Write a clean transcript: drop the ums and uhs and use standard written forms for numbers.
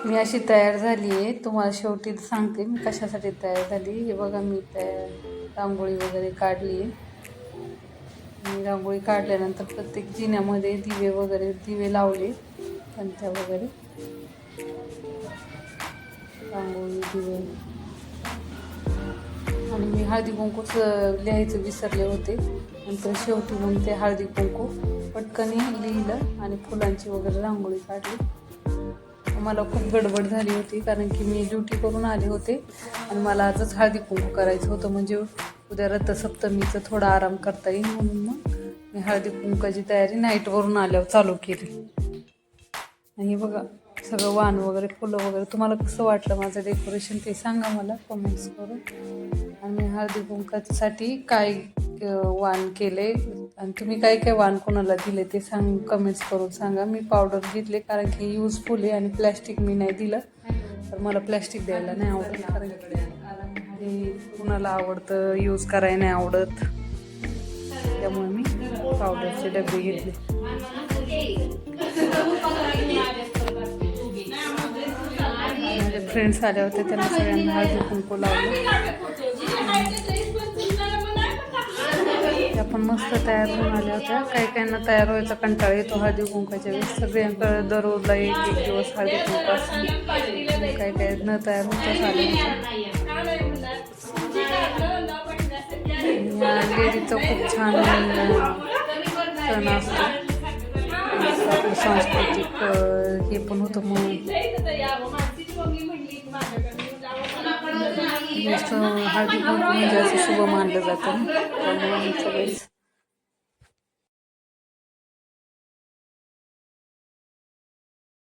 मी अशी तयार झाली आहे, तुम्हाला शेवटी सांगते मी कशासाठी तयार झाली. हे बघा, मी रांगोळी वगैरे काढली आहे. मी रांगोळी काढल्यानंतर प्रत्येक जिन्यामध्ये दिवे लावले, पंत्या वगैरे, रांगोळी, दिवे. आणि मी हळदी कुंकूच लिहायचं विसरले होते. नंतर शेवटी मग ते हळदी कुंकू पटकन लिहिलं आणि फुलांची वगैरे रांगोळी काढली. मला खूप गडबड झाली होती, कारण की मी ड्युटी करून आले होते आणि मला आजच हळदी कुंकू करायचं होतं, म्हणजे उद्या रथसप्तमीचं थोडा आराम करता येईल म्हणून मग मी हळदी कुंकाची तयारी नाईटवरून आल्यावर चालू केली. आणि बघा, सगळं वाण वगैरे, फुलं वगैरे. तुम्हाला कसं वाटलं माझं डेकोरेशन ते सांगा मला कमेंट्स करून. आणि मी हळदी कुंकासाठी काय वाण केले आणि तुम्ही काय काय वाण कोणाला दिले ते कमेंट्स करून सांगा. मी पावडर घेतले, कारण की युजफुल आहे आणि प्लॅस्टिक मी नाही दिलं, तर मला प्लॅस्टिक द्यायला नाही आवडत, कारण की कुणाला आवडतं यूज करायला नाही आवडत, त्यामुळे मी पावडरचे डबे घेतले. माझे फ्रेंड्स आले होते, त्यांना सगळ्यांना हळदी कुंकू लावले. त्या पण मस्त तयार होऊन आल्या होत्या. काही काहींना तयार व्हायचा कंटाळा येतो हळदी कुंकाच्या वेळेस. सगळ्यांकडे दररोजला एक दिवस हळदी कुंकू असते, काही काही न तयार होतच आले होते. लेडीजचं खूप छान सण असतो, सांस्कृतिक हे पण होतं म्हणून हळदी कुंकू म्हणजे असं शुभ मानलं जातं, त्यामुळे सगळे